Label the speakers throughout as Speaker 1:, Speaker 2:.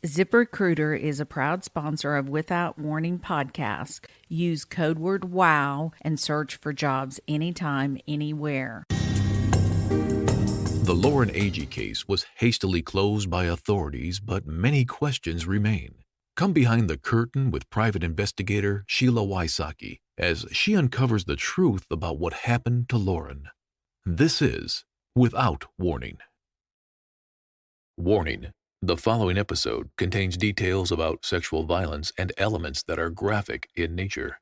Speaker 1: ZipRecruiter is a proud sponsor of Without Warning podcast. Use code word WOW and search for jobs anytime, anywhere.
Speaker 2: The Lauren Agee case was hastily closed by authorities, but many questions remain. Come behind the curtain with private investigator Sheila Wysocki as she uncovers the truth about what happened to Lauren. This is Without Warning. Warning. The following episode contains details about sexual violence and elements that are graphic in nature.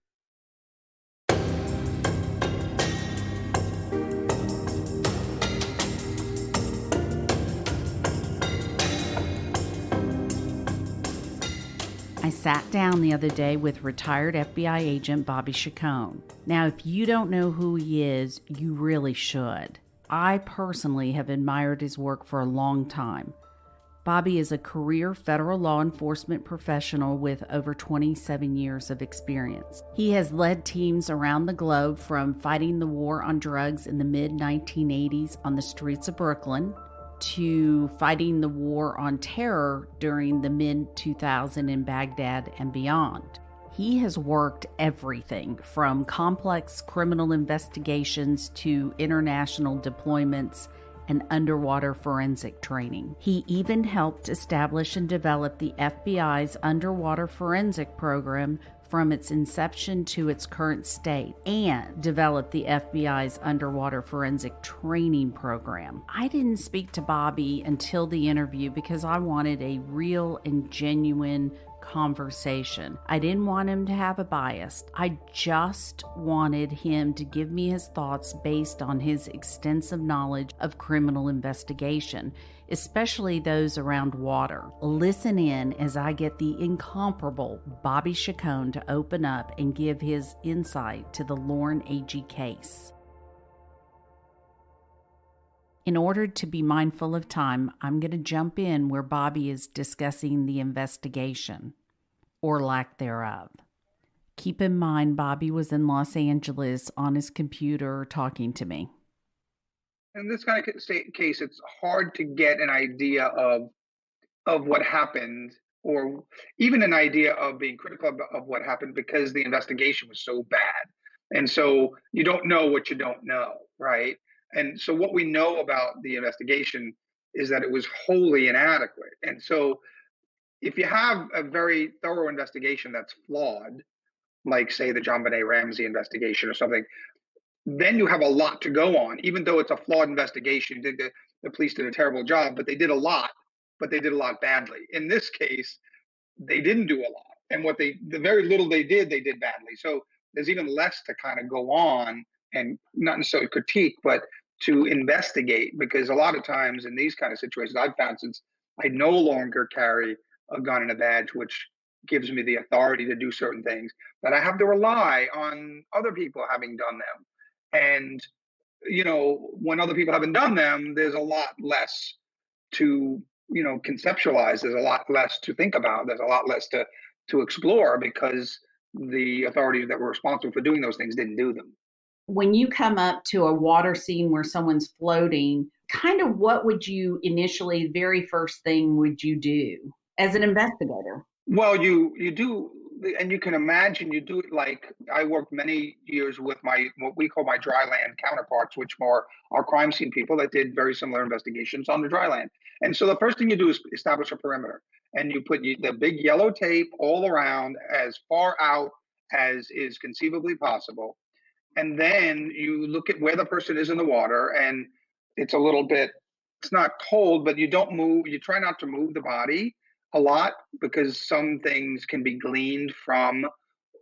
Speaker 1: I sat down the other day with retired FBI agent Bobby Chacon. Now, if you don't know who he is, you really should. I personally have admired his work for a long time. Bobby is a career federal law enforcement professional with over 27 years of experience. He has led teams around the globe from fighting the war on drugs in the mid-1980s on the streets of Brooklyn to fighting the war on terror during the mid-2000s in Baghdad and beyond. He has worked everything from complex criminal investigations to international deployments and underwater forensic training. He even helped establish and develop the FBI's underwater forensic program from its inception to its current state, and developed the FBI's underwater forensic training program. I didn't speak to Bobby until the interview because I wanted a real and genuine conversation. I didn't want him to have a bias. I just wanted him to give me his thoughts based on his extensive knowledge of criminal investigation, especially those around water. Listen in as I get the incomparable Bobby Chacon to open up and give his insight to the Lauren Agee case. In order to be mindful of time, I'm going to jump in where Bobby is discussing the investigation, or lack thereof. Keep in mind, Bobby was in Los Angeles on his computer talking to me.
Speaker 3: In this kind of case, it's hard to get an idea of what happened, or even an idea of being critical of what happened, because the investigation was so bad. And so you don't know what you don't know, right? And so what we know about the investigation is that it was wholly inadequate. And so if you have a very thorough investigation that's flawed, like, say, the John Benet Ramsey investigation or something, then you have a lot to go on. Even though it's a flawed investigation, the police did a terrible job, but they did a lot badly. In this case, they didn't do a lot. And the very little they did badly. So there's even less to kind of go on and not necessarily critique, but to investigate, because a lot of times in these kind of situations, I've found, since I no longer carry a gun and a badge, which gives me the authority to do certain things, that I have to rely on other people having done them. And, when other people haven't done them, there's a lot less to, conceptualize. There's a lot less to think about. There's a lot less to explore, because the authorities that were responsible for doing those things didn't do them.
Speaker 1: When you come up to a water scene where someone's floating, kind of what would you initially, the very first thing would you do as an investigator?
Speaker 3: Well, you do, and you can imagine you do it like, I worked many years with what we call my dry land counterparts, which are crime scene people that did very similar investigations on the dry land. And so the first thing you do is establish a perimeter, and you put the big yellow tape all around, as far out as is conceivably possible. And then you look at where the person is in the water, and it's not cold, but you don't move. You try not to move the body a lot, because some things can be gleaned from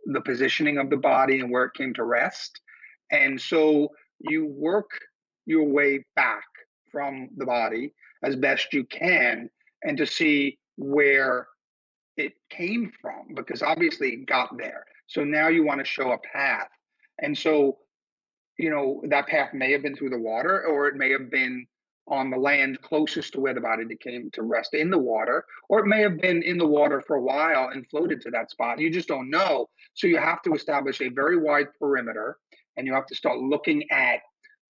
Speaker 3: the positioning of the body and where it came to rest. And so you work your way back from the body as best you can, and to see where it came from, because obviously it got there. So now you want to show a path. And so, that path may have been through the water, or it may have been on the land closest to where the body came to rest in the water, or it may have been in the water for a while and floated to that spot. You just don't know. So you have to establish a very wide perimeter, and you have to start looking at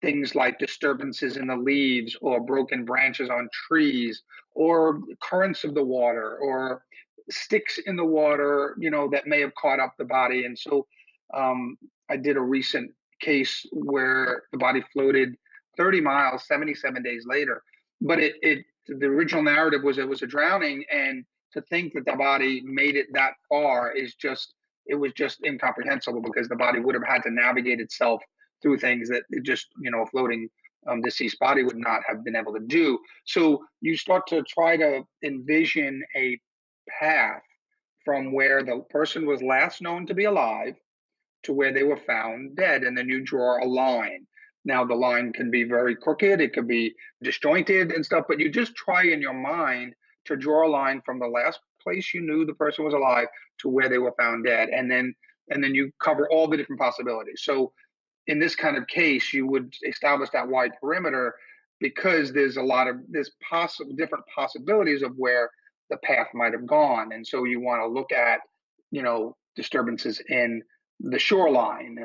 Speaker 3: things like disturbances in the leaves, or broken branches on trees, or currents of the water, or sticks in the water, that may have caught up the body. And so um, I did a recent case where the body floated 30 miles 77 days later. But the original narrative was it was a drowning, and to think that the body made it that far it was just incomprehensible, because the body would have had to navigate itself through things that it just, a floating deceased body would not have been able to do. So you start to try to envision a path from where the person was last known to be alive to where they were found dead, and then you draw a line. Now, the line can be very crooked, it could be disjointed and stuff, but you just try in your mind to draw a line from the last place you knew the person was alive to where they were found dead, and then you cover all the different possibilities. So in this kind of case, you would establish that wide perimeter, because there's possible different possibilities of where the path might have gone. And so you want to look at, disturbances in the shoreline.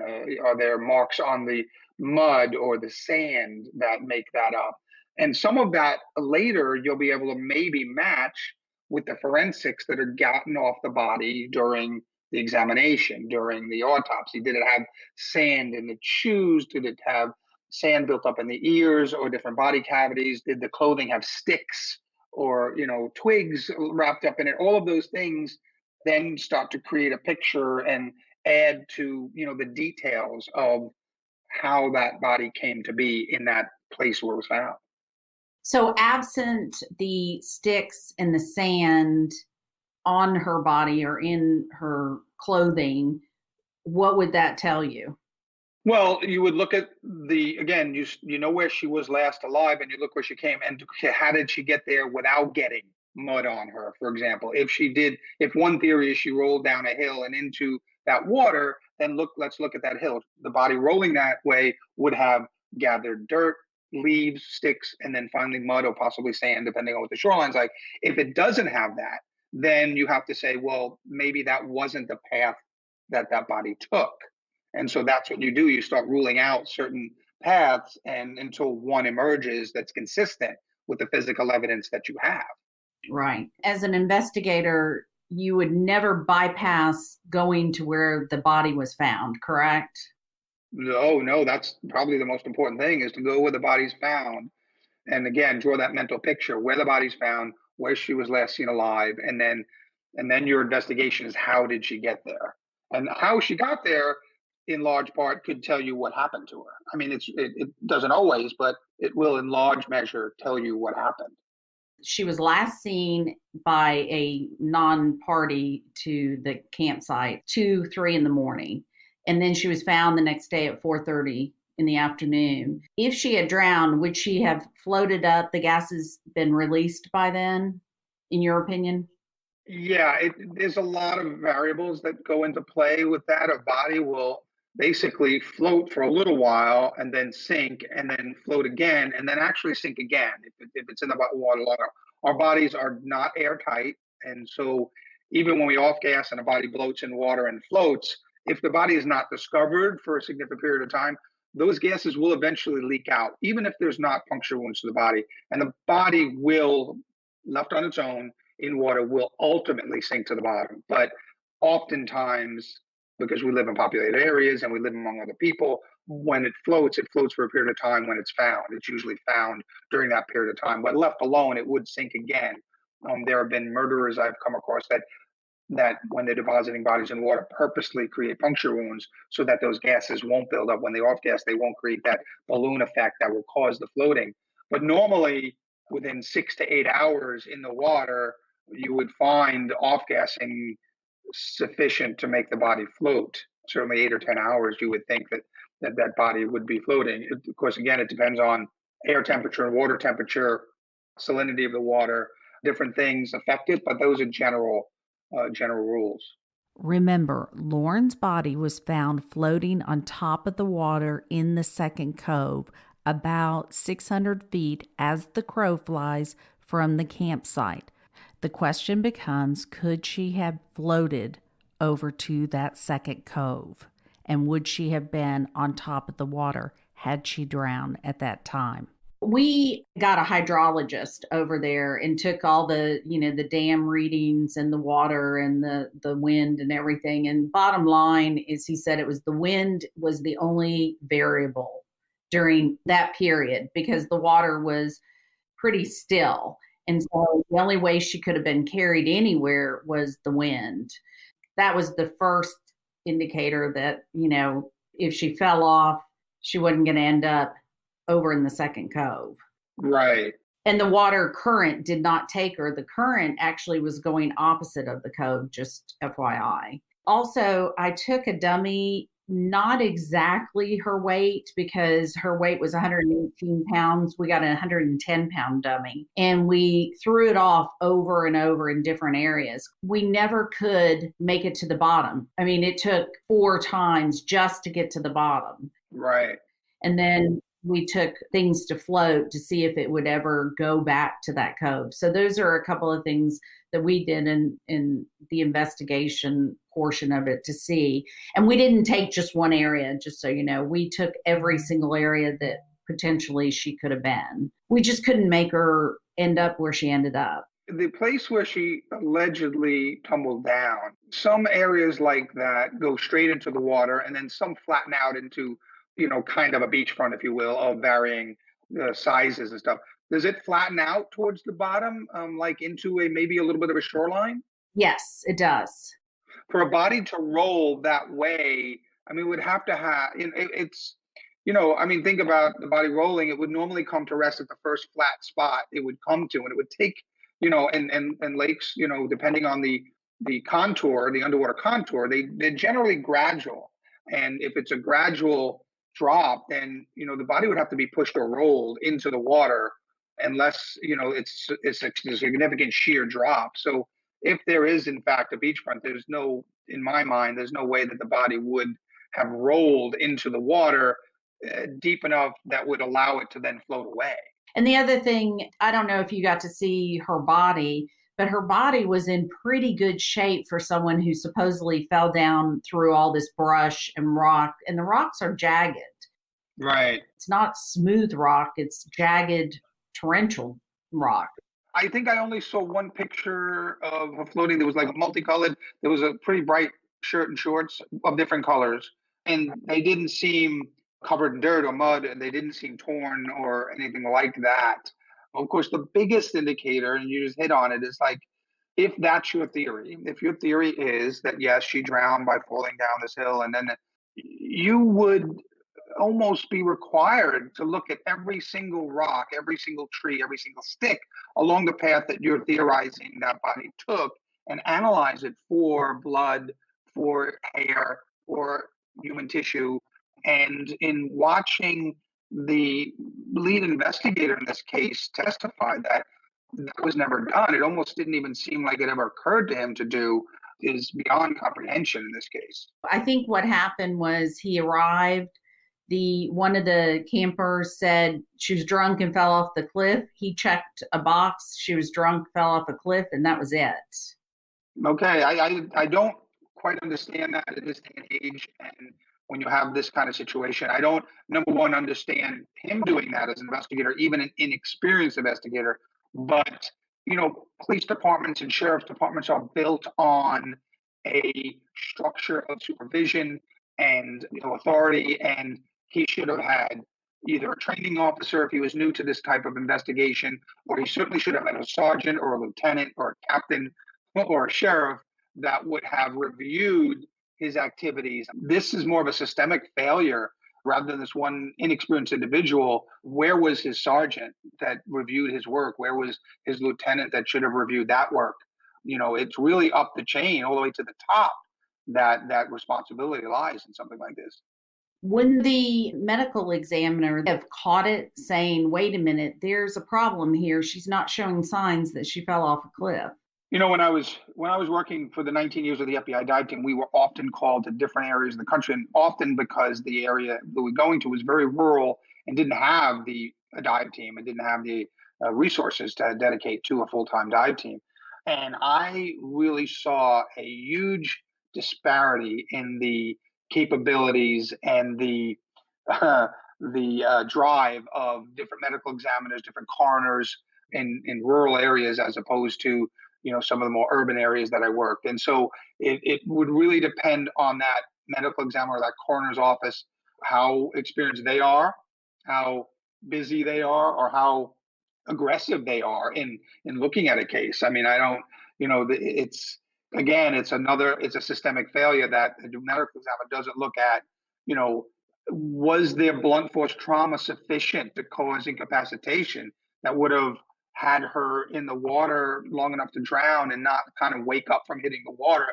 Speaker 3: Are there marks on the mud or the sand that make that up? And some of that later you'll be able to maybe match with the forensics that are gotten off the body during the examination, during the autopsy. Did it have sand in the shoes? Did it have sand built up in the ears or different body cavities? Did the clothing have sticks or, twigs wrapped up in it? All of those things then start to create a picture and add to, the details of how that body came to be in that place where it was found.
Speaker 1: So absent the sticks and the sand on her body or in her clothing, what would that tell you?
Speaker 3: Well, you would look at again, you know where she was last alive, and you look where she came, and how did she get there without getting mud on her, for example? If one theory is she rolled down a hill and into that water, then let's look at that hill. The body rolling that way would have gathered dirt, leaves, sticks, and then finally mud or possibly sand, depending on what the shoreline's like. If it doesn't have that, then you have to say, well, maybe that wasn't the path that body took. And so that's what you do. You start ruling out certain paths, and until one emerges that's consistent with the physical evidence that you have.
Speaker 1: Right. As an investigator, you would never bypass going to where the body was found, correct?
Speaker 3: No, that's probably the most important thing, is to go where the body's found. And again, draw that mental picture where the body's found, where she was last seen alive, and then your investigation is how did she get there? And how she got there, in large part, could tell you what happened to her. I mean, it doesn't always, but it will in large measure tell you what happened.
Speaker 1: She was last seen by a non-party to the campsite 2-3 in the morning, and then she was found the next day at 4:30 in the afternoon. If she had drowned, would she have floated up? The gas has been released by then, in your opinion?
Speaker 3: Yeah, there's a lot of variables that go into play with that. A body will basically float for a little while and then sink and then float again and then actually sink again if it's in the water longer. Our bodies are not airtight. And so even when we off gas and a body bloats in water and floats, if the body is not discovered for a significant period of time, those gases will eventually leak out, even if there's not puncture wounds to the body. And the body will, left on its own in water, will ultimately sink to the bottom. But oftentimes, because we live in populated areas and we live among other people, when it floats for a period of time when it's found. It's usually found during that period of time. But left alone, it would sink again. There have been murderers I've come across that when they're depositing bodies in water purposely create puncture wounds so that those gases won't build up. When they off gas, they won't create that balloon effect that will cause the floating. But normally, within 6 to 8 hours in the water, you would find off gassing sufficient to make the body float. Certainly 8 or 10 hours, you would think that body would be floating. Of course, again, it depends on air temperature and water temperature, salinity of the water, different things affect it, but those are general rules.
Speaker 1: Remember, Lauren's body was found floating on top of the water in the second cove, about 600 feet as the crow flies from the campsite. The question becomes, could she have floated over to that second cove? And would she have been on top of the water had she drowned at that time? We got a hydrologist over there and took all the, the dam readings and the water and the wind and everything. And bottom line is he said it was the wind was the only variable during that period because the water was pretty still. And so the only way she could have been carried anywhere was the wind. That was the first indicator that, if she fell off, she wasn't going to end up over in the second cove.
Speaker 3: Right.
Speaker 1: And the water current did not take her. The current actually was going opposite of the cove, just FYI. Also, I took a dummy, not exactly her weight because her weight was 118 pounds. We got a 110-pound dummy and we threw it off over and over in different areas. We never could make it to the bottom. I mean, it took 4 times just to get to the bottom.
Speaker 3: Right.
Speaker 1: And then we took things to float to see if it would ever go back to that cove. So those are a couple of things that we did in the investigation portion of it to see. And we didn't take just one area, just so you know. We took every single area that potentially she could have been. We just couldn't make her end up where she ended up.
Speaker 3: The place where she allegedly tumbled down, some areas like that go straight into the water and then some flatten out into kind of a beachfront, if you will, of varying sizes and stuff. Does it flatten out towards the bottom, like into maybe a little bit of a shoreline?
Speaker 1: Yes, it does.
Speaker 3: For a body to roll that way, I mean, would have to have, it's, think about the body rolling. It would normally come to rest at the first flat spot it would come to, and it would take, and lakes, depending on the contour, the underwater contour, they're generally gradual. And if it's a gradual drop, then the body would have to be pushed or rolled into the water unless it's a significant sheer drop. So if there is in fact a beachfront, in my mind, there's no way that the body would have rolled into the water deep enough that would allow it to then float away.
Speaker 1: And the other thing, I don't know if you got to see her body, but her body was in pretty good shape for someone who supposedly fell down through all this brush and rock. And the rocks are jagged.
Speaker 3: Right.
Speaker 1: It's not smooth rock. It's jagged torrential rock.
Speaker 3: I think I only saw one picture of her floating. There was like multicolored. There was a pretty bright shirt and shorts of different colors. And they didn't seem covered in dirt or mud, and they didn't seem torn or anything like that. Of course, the biggest indicator, and you just hit on it, is like, if that's your theory, if your theory is that, yes, she drowned by falling down this hill, and then you would almost be required to look at every single rock, every single tree, every single stick along the path that you're theorizing that body took and analyze it for blood, for hair, for human tissue. And in watching the lead investigator in this case testify that was never done, it almost didn't even seem like it ever occurred to him to do, is beyond comprehension in this case.
Speaker 1: I think what happened was he arrived. One of the campers said she was drunk and fell off the cliff. He checked a box. She was drunk, fell off a cliff, and that was it.
Speaker 3: Okay, I don't quite understand that at this day and age. And when you have this kind of situation, I don't, number one, understand him doing that as an investigator, even an inexperienced investigator. But, police departments and sheriff's departments are built on a structure of supervision and authority. And he should have had either a training officer if he was new to this type of investigation, or he certainly should have had a sergeant or a lieutenant or a captain or a sheriff that would have reviewed his activities. This is more of a systemic failure rather than this one inexperienced individual. Where was his sergeant that reviewed his work? Where was his lieutenant that should have reviewed that work? It's really up the chain all the way to the top that responsibility lies in something like this.
Speaker 1: Wouldn't the medical examiner have caught it saying, wait a minute, there's a problem here. She's not showing signs that she fell off a cliff.
Speaker 3: When I was working for the 19 years of the FBI dive team, we were often called to different areas of the country, and often because the area that we were going to was very rural and didn't have a dive team and didn't have the resources to dedicate to a full-time dive team. And I really saw a huge disparity in the capabilities and the the drive of different medical examiners, different coroners in rural areas as opposed to some of the more urban areas that I worked. And so it would really depend on that medical examiner, that coroner's office, how experienced they are, how busy they are, or how aggressive they are in looking at a case. I mean, I don't, it's again, it's a systemic failure that the medical examiner doesn't look at, you know, was their blunt force trauma sufficient to cause incapacitation that would have had her in the water long enough to drown and not kind of wake up from hitting the water?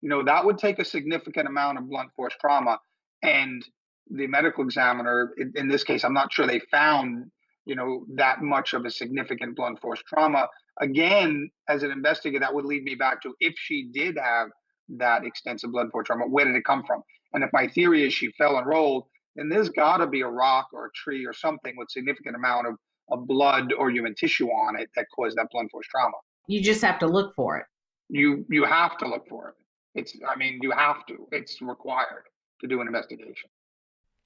Speaker 3: That would take a significant amount of blunt force trauma. And the medical examiner, in this case, I'm not sure they found, that much of a significant blunt force trauma. Again, as an investigator, that would lead me back to, if she did have that extensive blunt force trauma, where did it come from? And if my theory is she fell and rolled, then there's got to be a rock or a tree or something with significant amount of blood or human tissue on it that caused that blunt force trauma.
Speaker 1: You just have to look for it.
Speaker 3: You have to look for it. You have to. It's required to do an investigation.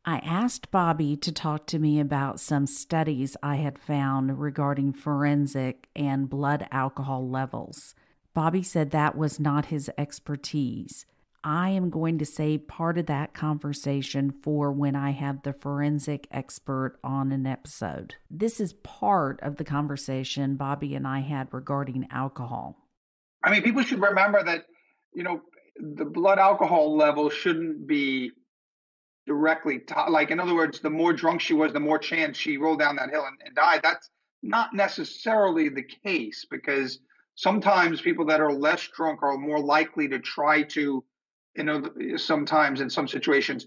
Speaker 1: I asked Bobby to talk to me about some studies I had found regarding forensic and blood alcohol levels. Bobby said that was not his expertise. I am going to save part of that conversation for when I have the forensic expert on an episode. This is part of the conversation Bobby and I had regarding alcohol.
Speaker 3: I mean, people should remember that, the blood alcohol level shouldn't be directly like, in other words, the more drunk she was, the more chance she rolled down that hill and died. That's not necessarily the case, because sometimes people that are less drunk are more likely to try to, sometimes in some situations,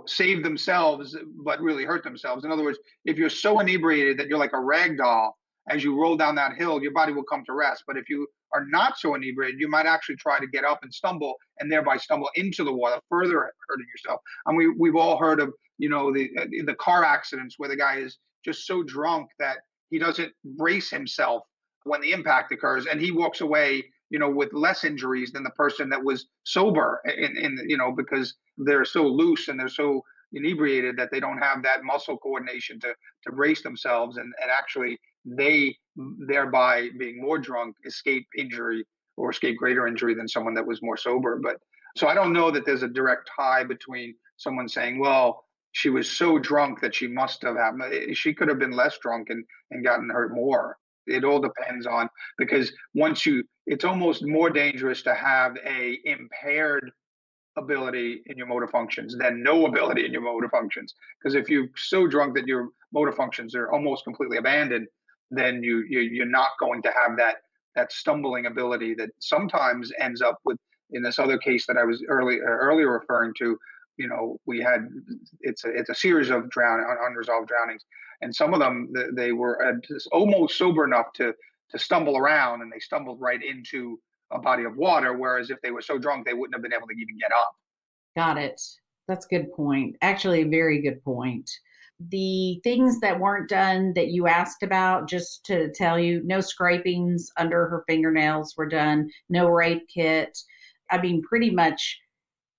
Speaker 3: save themselves, but really hurt themselves. In other words, if you're so inebriated that you're like a rag doll, as you roll down that hill, your body will come to rest. But if you are not so inebriated, you might actually try to get up and stumble, and thereby stumble into the water, further hurting yourself. And we've all heard of, the car accidents where the guy is just so drunk that he doesn't brace himself when the impact occurs, and he walks away, with less injuries than the person that was sober, because they're so loose and they're so inebriated that they don't have that muscle coordination to brace themselves, and actually they, thereby being more drunk, escape injury or escape greater injury than someone that was more sober. But so I don't know that there's a direct tie between someone saying, well, she was so drunk that she must have happened. She could have been less drunk and gotten hurt more. It all depends on, because it's almost more dangerous to have a impaired ability in your motor functions than no ability in your motor functions. Because if you're so drunk that your motor functions are almost completely abandoned, then you're not going to have that stumbling ability that sometimes ends up with, in this other case that I was earlier referring to. We had, it's a series of unresolved drownings, and some of them, they were almost sober enough to stumble around, and they stumbled right into a body of water, whereas if they were so drunk they wouldn't have been able to even get up.
Speaker 1: Got it. That's a good point. Actually, a very good point. The things that weren't done that you asked about, just to tell you, no scrapings under her fingernails were done, no rape kit. I mean, pretty much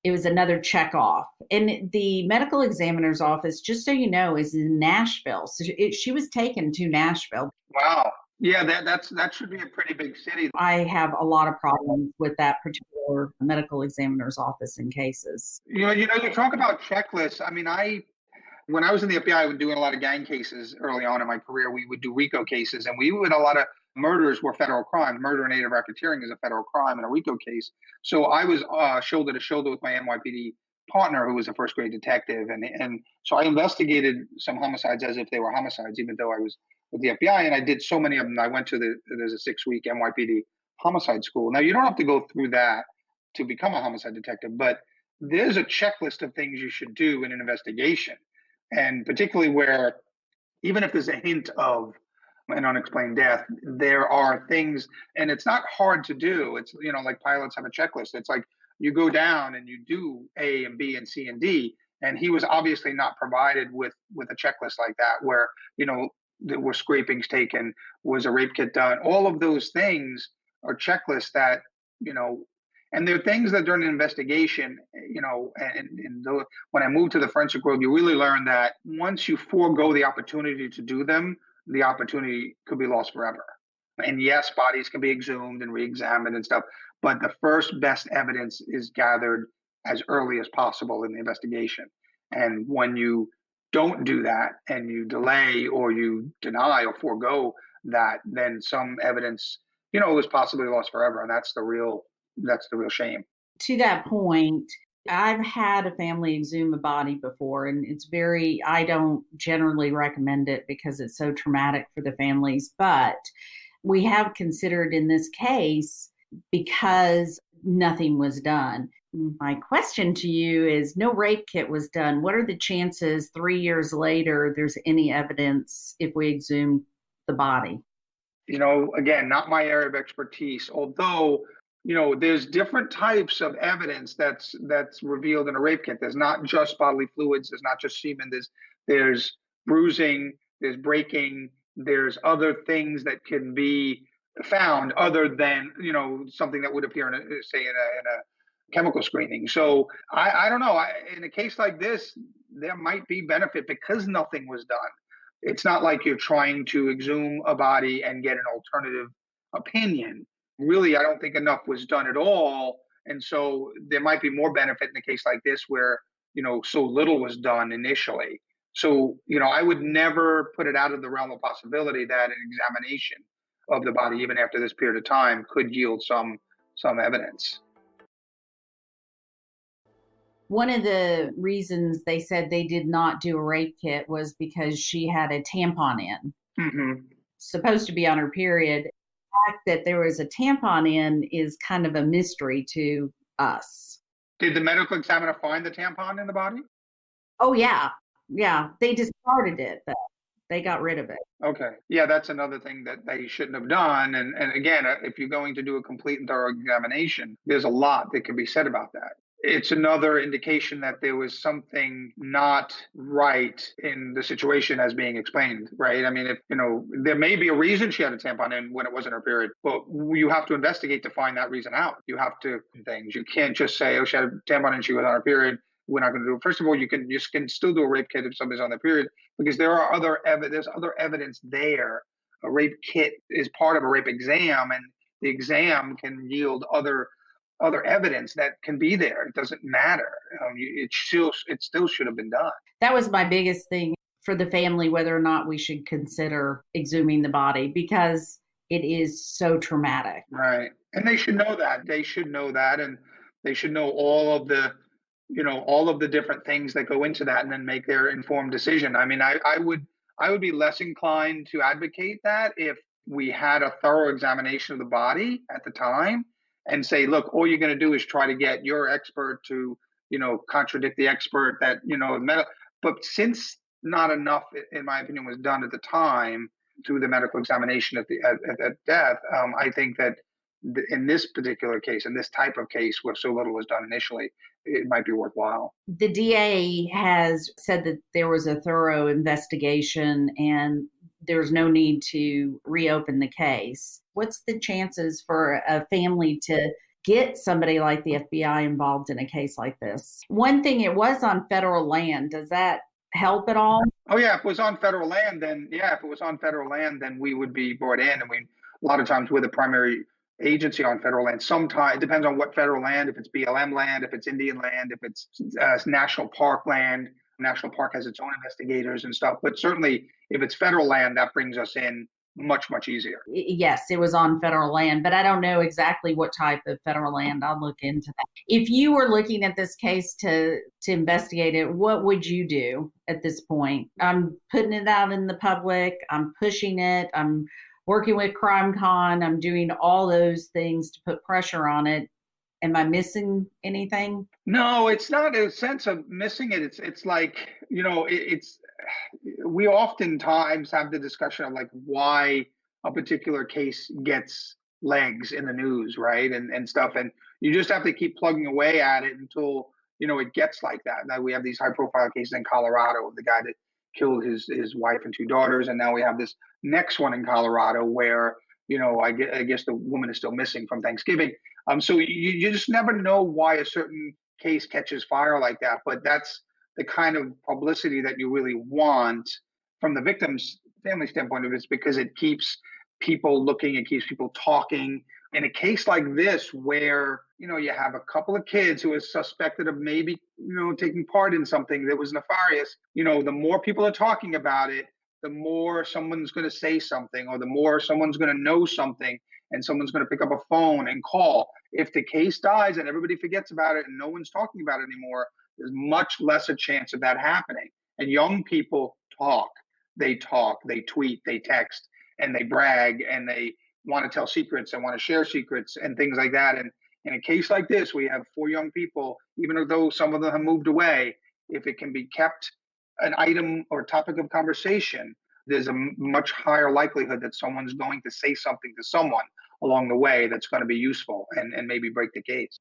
Speaker 1: it was another check off. And the medical examiner's office, just so you know, is in Nashville. So she was taken to Nashville.
Speaker 3: Wow. Yeah, that should be a pretty big city.
Speaker 1: I have a lot of problems with that particular medical examiner's office in cases.
Speaker 3: You talk about checklists. I mean, when I was in the FBI, I was doing a lot of gang cases early on in my career. We would do RICO cases, and a lot of murders were federal crimes. Murder and aid of racketeering is a federal crime in a RICO case. So I was shoulder to shoulder with my NYPD partner, who was a first grade detective. And so I investigated some homicides as if they were homicides, even though I was with the FBI, and I did so many of them. I went to there's a 6-week NYPD homicide school. Now, you don't have to go through that to become a homicide detective, but there's a checklist of things you should do in an investigation. And particularly where, even if there's a hint of an unexplained death, there are things, and it's not hard to do. It's, like pilots have a checklist. It's like you go down and you do A and B and C and D. And he was obviously not provided with a checklist like that, where, there were scrapings taken, was a rape kit done. All of those things are checklists that, And there are things that during an investigation, when I moved to the forensic world, you really learn that once you forego the opportunity to do them, the opportunity could be lost forever. And yes, bodies can be exhumed and re-examined and stuff, but the first best evidence is gathered as early as possible in the investigation. And when you don't do that and you delay or you deny or forego that, then some evidence, is possibly lost forever. And that's the real shame.
Speaker 1: To that point, I've had a family exhume a body before, and I don't generally recommend it because it's so traumatic for the families. But we have considered in this case because nothing was done. My question to you is, no rape kit was done. What are the chances 3 years later there's any evidence if we exhume the body?
Speaker 3: Again, not my area of expertise, although, there's different types of evidence that's revealed in a rape kit. There's not just bodily fluids, there's not just semen, there's bruising, there's breaking, there's other things that can be found other than, something that would appear in a chemical screening. So I don't know. In a case like this, there might be benefit because nothing was done. It's not like you're trying to exhume a body and get an alternative opinion. Really, I don't think enough was done at all. And so there might be more benefit in a case like this where, so little was done initially. So, I would never put it out of the realm of possibility that an examination of the body, even after this period of time, could yield some evidence.
Speaker 1: One of the reasons they said they did not do a rape kit was because she had a tampon in, supposed to be on her period. The fact that there was a tampon in is kind of a mystery to us.
Speaker 3: Did the medical examiner find the tampon in the body?
Speaker 1: Oh, yeah. Yeah. They discarded it, though. They got rid of it.
Speaker 3: Okay. Yeah, that's another thing that they shouldn't have done. And again, if you're going to do a complete and thorough examination, there's a lot that can be said about that. It's another indication that there was something not right in the situation as being explained, right? I mean, if there may be a reason she had a tampon in when it wasn't her period, but you have to investigate to find that reason out. You have to things. You can't just say, oh, she had a tampon and she was on her period. We're not going to do it. First of all, you can still do a rape kit if somebody's on their period because there's other evidence there. A rape kit is part of a rape exam, and the exam can yield other evidence that can be there. It doesn't matter. It still should have been done.
Speaker 1: That was my biggest thing for the family, whether or not we should consider exhuming the body because it is so traumatic.
Speaker 3: Right. And they should know that. They should know that. And they should know all of the different things that go into that and then make their informed decision. I mean, I would be less inclined to advocate that if we had a thorough examination of the body at the time and say, look, all you're going to do is try to get your expert to, contradict the expert that, but since not enough, in my opinion, was done at the time through the medical examination at death, I think that in this particular case, in this type of case where so little was done initially, it might be worthwhile.
Speaker 1: The DA has said that there was a thorough investigation and there's no need to reopen the case. What's the chances for a family to get somebody like the FBI involved in a case like this? One thing, it was on federal land. Does that help at all?
Speaker 3: Oh, yeah. If it was on federal land, then we would be brought in. And a lot of times we're the primary agency on federal land. Sometimes it depends on what federal land, if it's BLM land, if it's Indian land, if it's national park land. National park has its own investigators and stuff. But certainly if it's federal land, that brings us in much, much easier.
Speaker 1: Yes, it was on federal land, but I don't know exactly what type of federal land. I'll look into that. If you were looking at this case to investigate it, what would you do at this point? I'm putting it out in the public. I'm pushing it. I'm working with CrimeCon. I'm doing all those things to put pressure on it. Am I missing anything?
Speaker 3: No, it's not a sense of missing it. It's like, we oftentimes have the discussion of like why a particular case gets legs in the news, right? And stuff. And you just have to keep plugging away at it until, it gets like that. Now we have these high profile cases in Colorado of the guy that killed his wife and two daughters. And now we have this next one in Colorado where, I guess the woman is still missing from Thanksgiving. So you just never know why a certain case catches fire like that. But that's the kind of publicity that you really want from the victim's family standpoint of it, is because it keeps people looking, it keeps people talking. In a case like this, where you have a couple of kids who is suspected of maybe taking part in something that was nefarious, the more people are talking about it, the more someone's going to say something, or the more someone's going to know something, and someone's going to pick up a phone and call. If the case dies and everybody forgets about it and no one's talking about it anymore, there's much less a chance of that happening. And young people talk, they tweet, they text, and they brag, and they want to tell secrets and want to share secrets and things like that. And in a case like this, we have four young people, even though some of them have moved away, if it can be kept an item or topic of conversation, there's a much higher likelihood that someone's going to say something to someone along the way that's going to be useful and maybe break the case.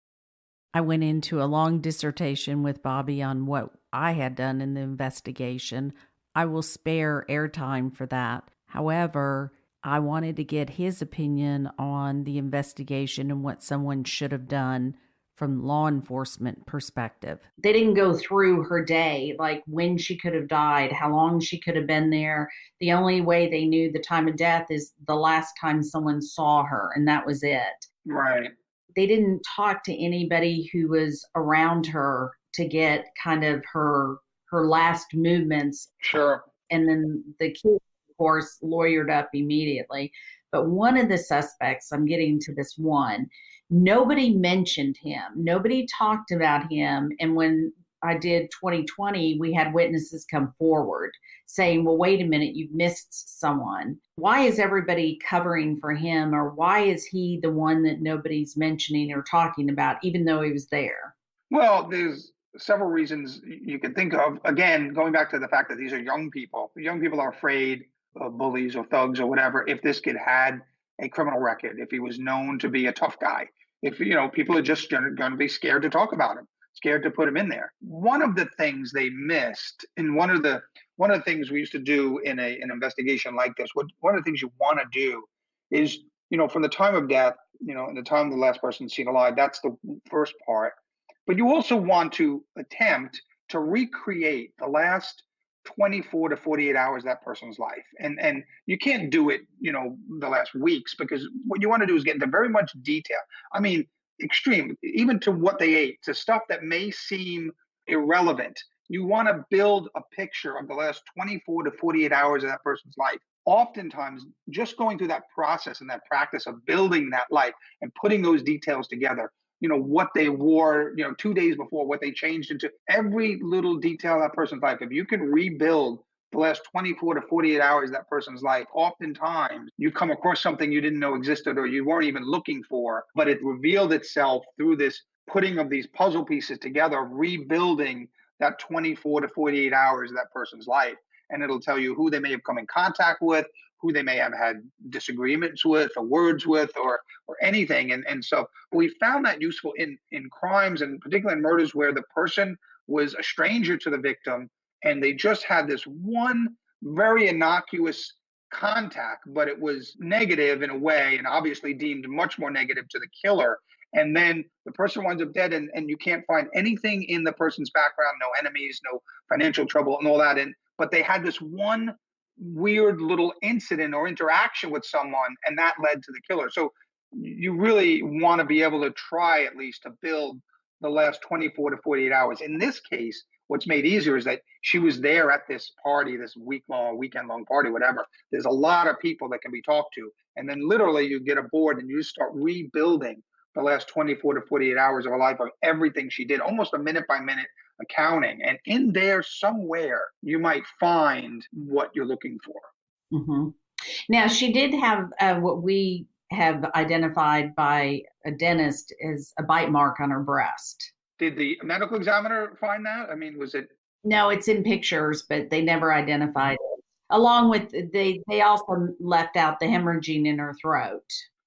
Speaker 1: I went into a long dissertation with Bobby on what I had done in the investigation. I will spare airtime for that. However, I wanted to get his opinion on the investigation and what someone should have done from law enforcement perspective. They didn't go through her day, like when she could have died, how long she could have been there. The only way they knew the time of death is the last time someone saw her, and that was it.
Speaker 3: Right.
Speaker 1: They didn't talk to anybody who was around her to get kind of her last movements.
Speaker 3: Sure.
Speaker 1: And then the kid, of course, lawyered up immediately. But one of the suspects, I'm getting to this one, nobody mentioned him. Nobody talked about him. And when I did 2020, we had witnesses come forward saying, well, wait a minute, you've missed someone. Why is everybody covering for him? Or why is he the one that nobody's mentioning or talking about, even though he was there?
Speaker 3: Well, there's several reasons you can think of. Again, going back to the fact that these are young people. Young people are afraid of bullies or thugs or whatever. If this kid had a criminal record, if he was known to be a tough guy, if people are just going to be scared to talk about him, scared to put him in there. One of the things they missed, and one of the things we used to do in an investigation like this, one of the things you want to do is, from the time of death, and the time the last person's seen alive, that's the first part. But you also want to attempt to recreate the last 24 to 48 hours of that person's life. And you can't do it, the last weeks, because what you want to do is get into very much detail. I mean, extreme, even to what they ate, to stuff that may seem irrelevant. You want to build a picture of the last 24 to 48 hours of that person's life. Oftentimes, just going through that process and that practice of building that life and putting those details together, what they wore, 2 days before, what they changed into, every little detail of that person's life. If you can rebuild the last 24 to 48 hours of that person's life, oftentimes you come across something you didn't know existed or you weren't even looking for, but it revealed itself through this putting of these puzzle pieces together, rebuilding that 24 to 48 hours of that person's life. And it'll tell you who they may have come in contact with, who they may have had disagreements with or words with or anything. And so we found that useful in crimes, and particularly in murders where the person was a stranger to the victim and they just had this one very innocuous contact, but it was negative in a way and obviously deemed much more negative to the killer. And then the person winds up dead, and you can't find anything in the person's background, no enemies, no financial trouble and all that. But they had this one weird little incident or interaction with someone, and that led to the killer. So you really want to be able to try at least to build the last 24 to 48 hours. In this case, what's made easier is that she was there at this party, this weekend long party, whatever. There's a lot of people that can be talked to. And then literally you get aboard and you start rebuilding the last 24 to 48 hours of her life, of everything she did, almost a minute by minute accounting. And in there somewhere, you might find what you're looking for.
Speaker 1: Mm-hmm. Now, she did have what we have identified by a dentist as a bite mark on her breast.
Speaker 3: Did the medical examiner find that? I mean, was it?
Speaker 1: No, it's in pictures, but they never identified it. Along with, they also left out the hemorrhaging in her throat.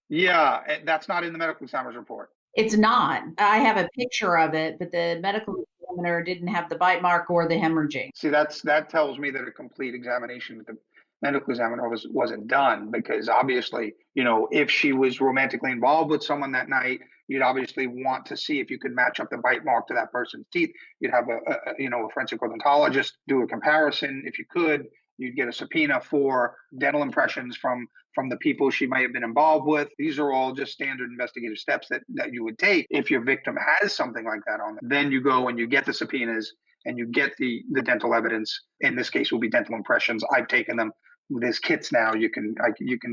Speaker 3: Yeah, that's not in the medical examiner's report.
Speaker 1: It's not. I have a picture of it, but the medical examiner didn't have the bite mark or the hemorrhaging.
Speaker 3: See, that tells me that a complete examination with the medical examiner wasn't done, because obviously, if she was romantically involved with someone that night, You'd obviously want to see if you could match up the bite mark to that person's teeth. You'd have a forensic odontologist do a comparison if you could. You'd get a subpoena for dental impressions from the people she might have been involved with. These are all just standard investigative steps that you would take if your victim has something like that on them. Then you go and you get the subpoenas and you get the dental evidence. In this case, will be dental impressions. I've taken them. There's kits now. You can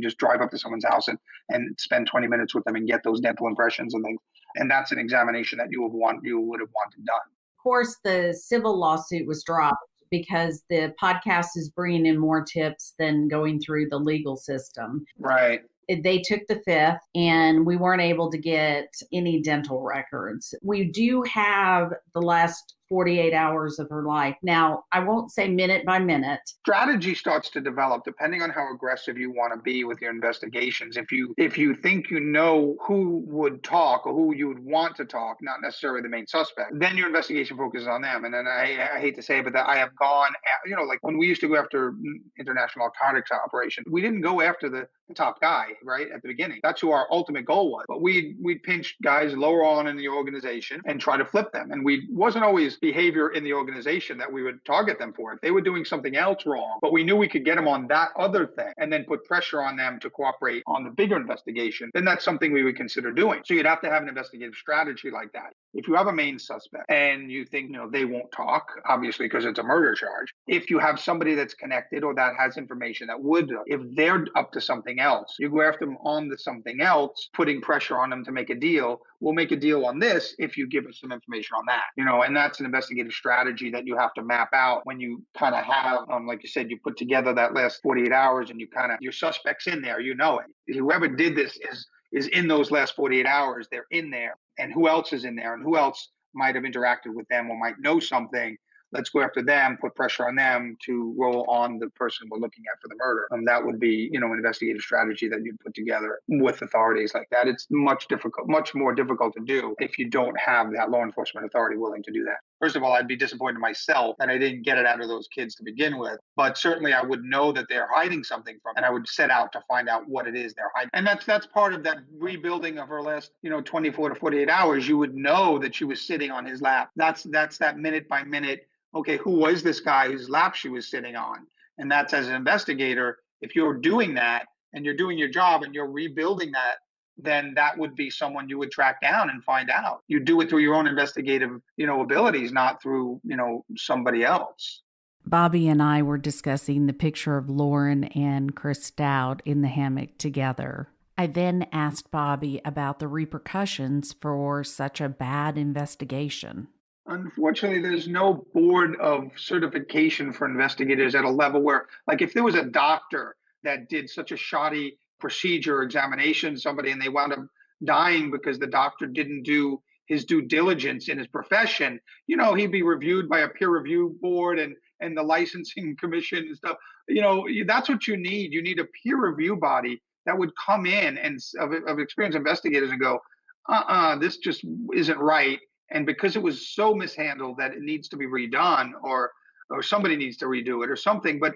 Speaker 3: just drive up to someone's house and spend 20 minutes with them and get those dental impressions and things. And that's an examination that you would have wanted done.
Speaker 1: Of course, the civil lawsuit was dropped because the podcast is bringing in more tips than going through the legal system.
Speaker 3: Right.
Speaker 1: They took the fifth and we weren't able to get any dental records. We do have the last 48 hours of her life. Now, I won't say minute by minute.
Speaker 3: Strategy starts to develop depending on how aggressive you want to be with your investigations. If you think you know who would talk or who you would want to talk, not necessarily the main suspect, then your investigation focuses on them. And then I hate to say it, but I have gone, like when we used to go after international narcotics operations, we didn't go after the top guy, right, at the beginning. That's who our ultimate goal was. But we'd pinch guys lower on in the organization and try to flip them. And we wasn't always behavior in the organization that we would target them for. If they were doing something else wrong, but we knew we could get them on that other thing and then put pressure on them to cooperate on the bigger investigation, then that's something we would consider doing. So you'd have to have an investigative strategy like that. If you have a main suspect and you think, they won't talk, obviously, because it's a murder charge. If you have somebody that's connected or that has information that would, if they're up to something else, you go after them on the something else, putting pressure on them to make a deal. We'll make a deal on this if you give us some information on that, and that's an investigative strategy that you have to map out when you kind of have, like you said, you put together that last 48 hours and you your suspect's in there, it. Whoever did this is in those last 48 hours, they're in there. And who else is in there and who else might have interacted with them or might know something. Let's go after them, put pressure on them to roll on the person we're looking at for the murder. That would be, an investigative strategy that you'd put together with authorities like that. It's much more difficult to do if you don't have that law enforcement authority willing to do that. First of all, I'd be disappointed myself that I didn't get it out of those kids to begin with. But certainly I would know that they're hiding something from, and I would set out to find out what it is they're hiding. And that's part of that rebuilding of her last, 24 to 48 hours. You would know that she was sitting on his lap. That's that minute by minute. Okay, who was this guy whose lap she was sitting on? And that's, as an investigator, if you're doing that and you're doing your job and you're rebuilding that, then that would be someone you would track down and find out. You do it through your own investigative, abilities, not through, somebody else.
Speaker 1: Bobby and I were discussing the picture of Lauren and Chris Dowd in the hammock together. I then asked Bobby about the repercussions for such a bad investigation.
Speaker 3: Unfortunately, there's no board of certification for investigators at a level where, like, if there was a doctor that did such a shoddy procedure or examination, somebody, and they wound up dying because the doctor didn't do his due diligence in his profession, he'd be reviewed by a peer review board and the licensing commission and stuff. That's what you need. You need a peer review body that would come in and of experienced investigators and go, this just isn't right. And because it was so mishandled that it needs to be redone or somebody needs to redo it or something. But,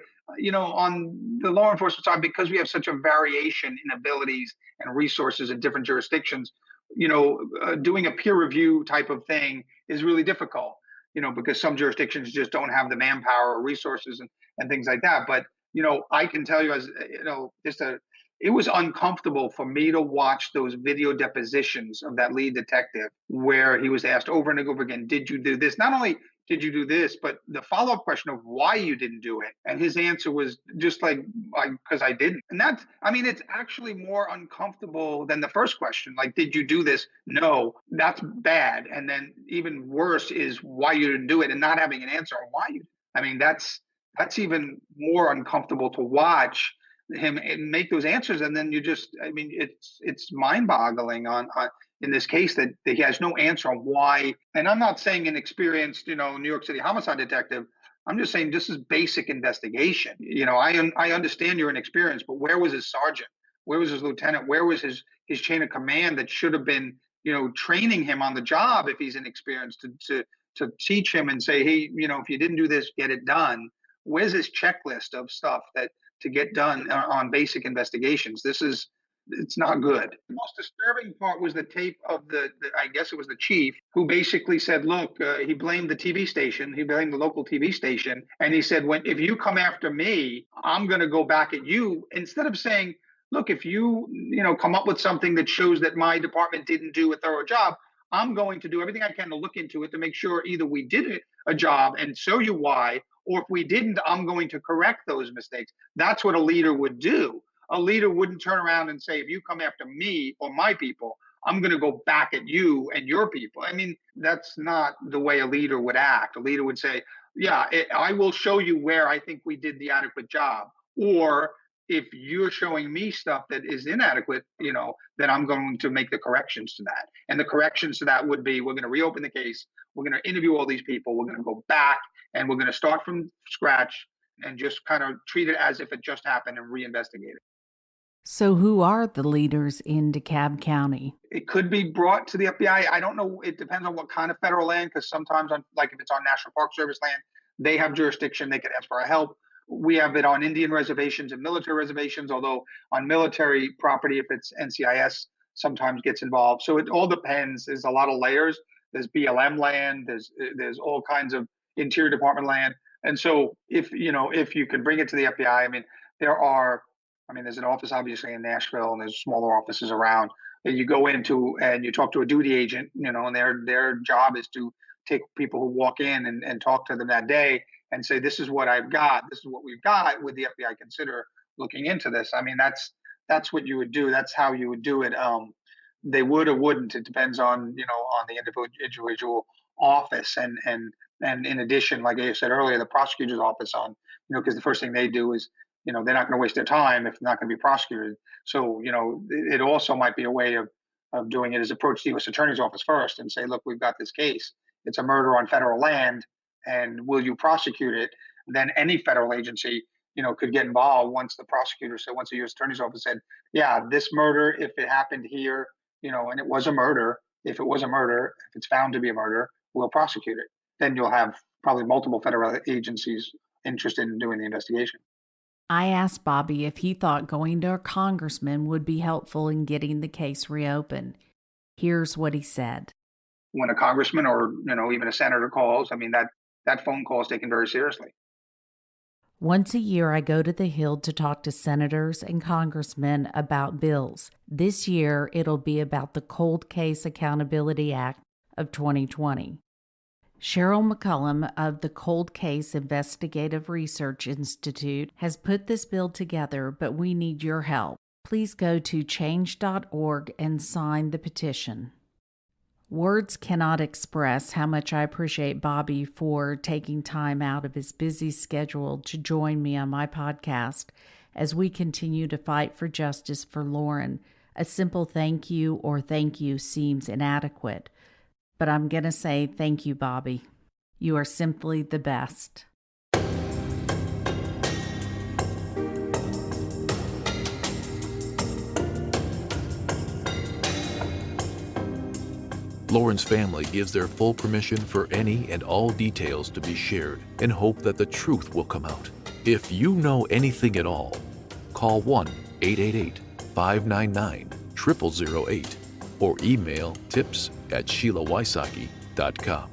Speaker 3: on the law enforcement side, because we have such a variation in abilities and resources in different jurisdictions, doing a peer review type of thing is really difficult, because some jurisdictions just don't have the manpower or resources and things like that. But, I can tell you it was uncomfortable for me to watch those video depositions of that lead detective where he was asked over and over again, did you do this? Not only did you do this, but the follow-up question of why you didn't do it. And his answer was just because I didn't. And it's actually more uncomfortable than the first question. Like, did you do this? No, that's bad. And then even worse is why you didn't do it and not having an answer on why you didn't. That's even more uncomfortable to watch him and make those answers. And then it's mind-boggling on in this case that he has no answer on why. And I'm not saying an experienced, New York City homicide detective. I'm just saying this is basic investigation. I understand you're inexperienced, but where was his sergeant? Where was his lieutenant? Where was his chain of command that should have been, training him on the job if he's inexperienced to teach him and say, hey, if you didn't do this, get it done. Where's his checklist of stuff to get done on basic investigations? This is It's not good. The most disturbing part was the tape of I guess it was the chief, who basically said, look, he blamed the TV station. He blamed the local TV station. And he said, if you come after me, I'm going to go back at you. Instead of saying, look, if you come up with something that shows that my department didn't do a thorough job, I'm going to do everything I can to look into it to make sure either we did a job and show you why, or if we didn't, I'm going to correct those mistakes. That's what a leader would do. A leader wouldn't turn around and say, if you come after me or my people, I'm going to go back at you and your people. I mean, that's not the way a leader would act. A leader would say, yeah, I will show you where I think we did the adequate job. Or if you're showing me stuff that is inadequate, then I'm going to make the corrections to that. And the corrections to that would be, we're going to reopen the case. We're going to interview all these people. We're going to go back and we're going to start from scratch and just kind of treat it as if it just happened and reinvestigate it.
Speaker 1: So who are the leaders in DeKalb County?
Speaker 3: It could be brought to the FBI. I don't know. It depends on what kind of federal land, because sometimes, if it's on National Park Service land, they have jurisdiction. They can ask for help. We have it on Indian reservations and military reservations, although on military property, if it's NCIS, sometimes gets involved. So it all depends. There's a lot of layers. There's BLM land. There's all kinds of Interior Department land. And so if you can bring it to the FBI, there's an office obviously in Nashville, and there's smaller offices around that you go into and you talk to a duty agent, and their job is to take people who walk in and talk to them that day and say, this is what I've got. This is what we've got. Would the FBI consider looking into this? I mean, that's what you would do. That's how you would do it. They would or wouldn't. It depends on the individual office. And in addition, like I said earlier, the prosecutor's office because the first thing they do is, they're not going to waste their time if they're not going to be prosecuted. So, it also might be a way of doing it is approach the U.S. Attorney's Office first and say, look, we've got this case. It's a murder on federal land, and will you prosecute it? Then any federal agency, could get involved once the U.S. Attorney's Office said, yeah, this murder, if it happened here, and it was a murder, if it's found to be a murder, we'll prosecute it. Then you'll have probably multiple federal agencies interested in doing the investigation.
Speaker 1: I asked Bobby if he thought going to a congressman would be helpful in getting the case reopened. Here's what he said.
Speaker 3: When a congressman or, even a senator calls, that phone call is taken very seriously.
Speaker 1: Once a year, I go to the Hill to talk to senators and congressmen about bills. This year, it'll be about the Cold Case Accountability Act of 2020. Cheryl McCullum of the Cold Case Investigative Research Institute has put this bill together, but we need your help. Please go to change.org and sign the petition. Words cannot express how much I appreciate Bobby for taking time out of his busy schedule to join me on my podcast as we continue to fight for justice for Lauren. A simple thank you or thank you seems inadequate. But I'm going to say thank you, Bobby. You are simply the best.
Speaker 2: Lauren's family gives their full permission for any and all details to be shared in hope that the truth will come out. If you know anything at all, call 1-888-599-0008 or email tips@SheilaWysocki.com.